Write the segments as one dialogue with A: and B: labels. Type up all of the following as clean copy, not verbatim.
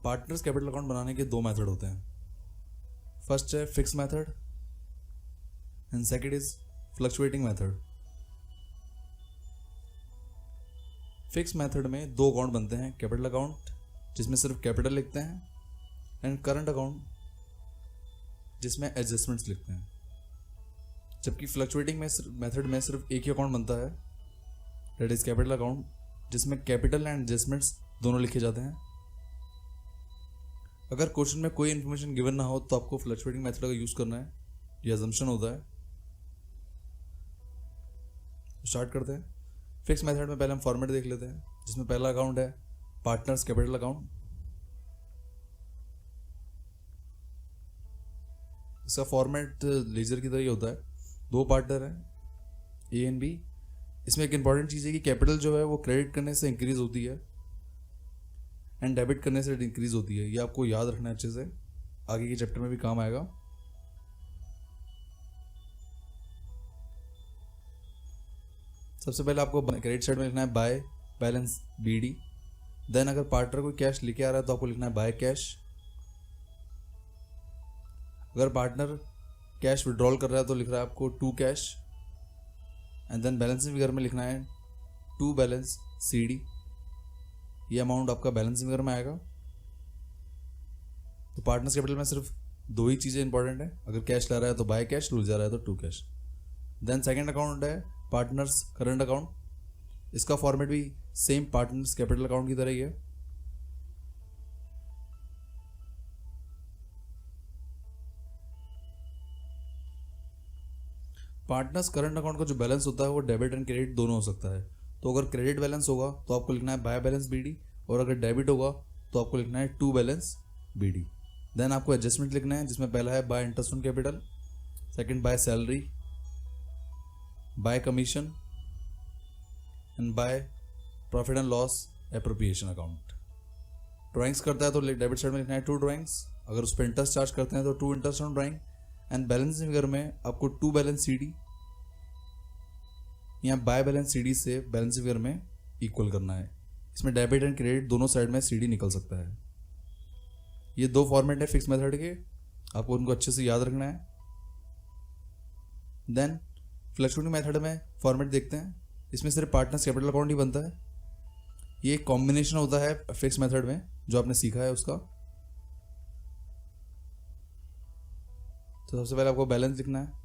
A: Partners capital account बनाने के दो मेथड होते हैं. फर्स्ट है fix method and second is fluctuating method. Fix method में दो अकाउंट बनते हैं, कैपिटल अकाउंट जिसमें सिर्फ कैपिटल लिखते हैं एंड करंट अकाउंट जिसमें एडजस्टमेंट्स लिखते हैं. जबकि फ्लक्चुएटिंग में मेथड में सिर्फ एक ही अकाउंट बनता है, दैट इज कैपिटल अकाउंट, जिसमें कैपिटल एंड एडजस्टमेंट्स दोनों लिखे जाते हैं. अगर क्वेश्चन में कोई इन्फॉर्मेशन गिवन ना हो तो आपको फ्लक्चुएटिंग मेथड का यूज करना है, ये अजम्पशन होता है. स्टार्ट करते हैं. फिक्स मेथड में पहले हम फॉर्मेट देख लेते हैं, जिसमें पहला अकाउंट है पार्टनर्स कैपिटल अकाउंट. इसका फॉर्मेट लेजर की तरह ही होता है. दो पार्टनर हैं ए एंड बी. इसमें एक इंपॉर्टेंट चीज़ है कि कैपिटल जो है वो क्रेडिट करने से इंक्रीज होती है एंड डेबिट करने से इंक्रीज होती है. ये आपको याद रखना है अच्छे से, आगे के चैप्टर में भी काम आएगा. सबसे पहले आपको क्रेडिट साइड में लिखना है बाय बैलेंस BD. देन अगर पार्टनर कोई कैश लेके आ रहा है तो आपको लिखना है बाय कैश. अगर पार्टनर कैश विड्रॉल कर रहा है तो लिख रहा है आपको to cash. And then balancing figure में लिखना है टू बैलेंस CD. ये अमाउंट आपका बैलेंसिंग फिगर में आएगा. तो पार्टनर्स कैपिटल में सिर्फ दो ही चीज़ें इंपॉर्टेंट है, अगर कैश ला रहा है तो बाय कैश, लूज जा रहा है तो to cash. Then second account है पार्टनर्स करंट अकाउंट. इसका फॉर्मेट भी सेम पार्टनर्स कैपिटल अकाउंट की तरह ही है. पार्टनर्स करंट अकाउंट का जो बैलेंस होता है वो डेबिट एंड क्रेडिट दोनों हो सकता है. तो अगर क्रेडिट बैलेंस होगा तो आपको लिखना है बाय बैलेंस BD, और अगर डेबिट होगा तो आपको लिखना है टू बैलेंस BD. देन आपको एडजस्टमेंट लिखना है, जिसमें पहला है by interest on capital, second by salary, by commission and by profit and loss appropriation account. Drawings करता है तो डेबिट साइड में लिखना है टू ड्राइंग्स. अगर उस पर इंटरेस्ट चार्ज करते हैं तो to interest on drawing. And balancing figure में आपको टू बैलेंस CD या बाय बैलेंस CD से बैलेंसिंग फिगर में इक्वल करना है. इसमें डेबिट एंड क्रेडिट दोनों साइड में CD निकल सकता है. ये दो फॉर्मेट है फिक्स मेथड के, आपको उनको अच्छे से याद रखना है. देन फ्लक्चुएटिंग मेथड में फॉर्मेट देखते हैं. इसमें सिर्फ पार्टनर्स कैपिटल अकाउंट ही बनता है. ये एक कॉम्बिनेशन होता है फिक्स मेथड में जो आपने सीखा है उसका. तो सबसे पहले आपको बैलेंस लिखना है.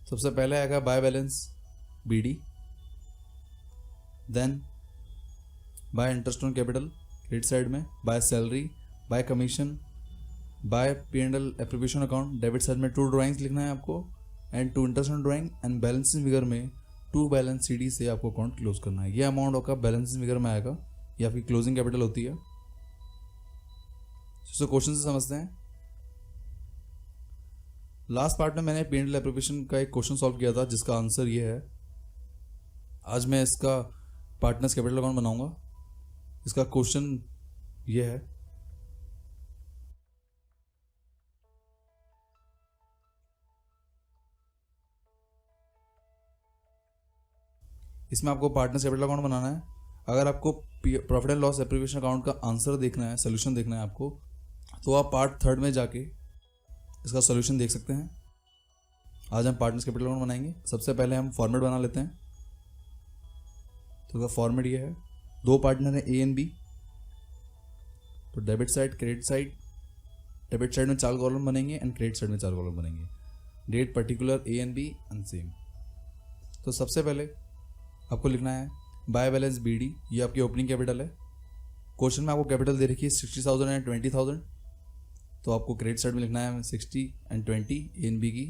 A: सबसे पहले आएगा by balance BD, then by interest on capital credit side में, by salary, by commission, by P&L appropriation account debit side में टू ड्राइंग्स लिखना है आपको and to interest on drawing. And balancing figure में टू बैलेंस CD से आपको account close करना है. ये अमाउंट आपका बैलेंसिंग फिगर में आएगा. ये आपकी क्लोजिंग कैपिटल होती है. तो क्वेश्चन से समझते हैं. लास्ट पार्ट में मैंने P&L एप्रोप्रिएशन का एक क्वेश्चन सॉल्व किया था जिसका आंसर ये है. आज मैं इसका पार्टनर्स कैपिटल अकाउंट बनाऊंगा. इसका क्वेश्चन ये है. इसमें आपको पार्टनर्स कैपिटल अकाउंट बनाना है. अगर आपको profit and loss appropriation account का आंसर देखना है, सोल्यूशन देखना है आपको, तो आप पार्ट थर्ड में जाके इसका सोल्यूशन देख सकते हैं. आज हम पार्टनर्स कैपिटल अकाउंट बनाएंगे. सबसे पहले हम फॉर्मेट बना लेते हैं. तो इसका फॉर्मेट ये है. दो पार्टनर हैं A एंड B. तो debit side, credit side. Debit side में 4 कॉलम बनेंगे एंड क्रेडिट साइड में 4 कॉलम बनेंगे. Date, particular, A and B and same. तो सबसे पहले आपको लिखना है बाय बैलेंस BD. ये आपकी ओपनिंग कैपिटल है. क्वेश्चन में आपको कैपिटल दे रखी है 60,000 एंड 20,000. तो आपको क्रेडिट साइड में लिखना है 60 एंड 20 A एंड B की.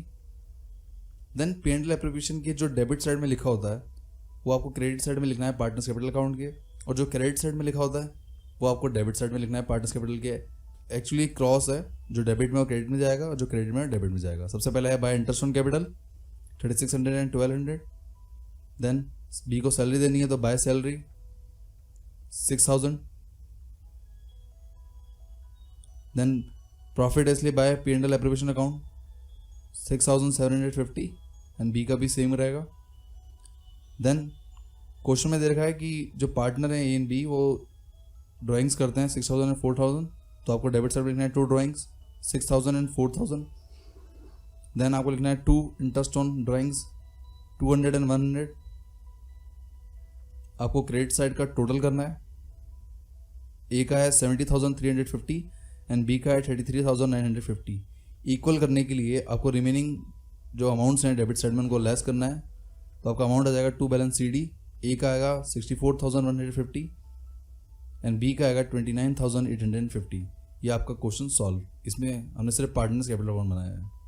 A: देन P&L एप्रोप्रिएशन के जो डेबिट साइड में लिखा होता है वो आपको क्रेडिट साइड में लिखना है पार्टनर्स कैपिटल अकाउंट के, और जो क्रेडिट साइड में लिखा होता है वो आपको डेबिट साइड में लिखना है पार्टनर्स कैपिटल के. एक्चुअली क्रॉस है, जो डेबिट में वो क्रेडिट में जाएगा और जो क्रेडिट में डेबिट में जाएगा. सबसे पहले है by interest on capital 3600 and 1200. Then B को सैलरी देनी है तो बाय सैलरी 6,000. देन प्रॉफिट है इसलिए by P&L appropriation account 6,750 and B का भी सेम रहेगा. देन क्वेश्चन में दे रखा है कि जो पार्टनर हैं ए एंड बी वो ड्राइंग्स करते हैं 6000 एंड 4000, तो आपको डेबिट साइड लिखना है 2 ड्राइंग्स 6000 एंड 4000। देन आपको लिखना है 2 इंटरेस्ट ऑन ड्राइंग्स 200 एंड 100। आपको क्रेडिट साइड का टोटल करना है। ए का है 70,350 एंड बी का है 33,950। इक्वल करने के लिए आपको रिमेनिंग जो अमाउंट्स हैं डेबिट साइड में उनको लेस करना है। तो आपका अमाउंट आ जाएगा 2 बैलेंस सी डी। ए का आएगा 64,150 एंड बी का आएगा 29,850। ये आपका क्वेश्चन सॉल्व। इसमें हमने सिर्फ पार्टनर्स कैपिटल अकाउंट बनाया है।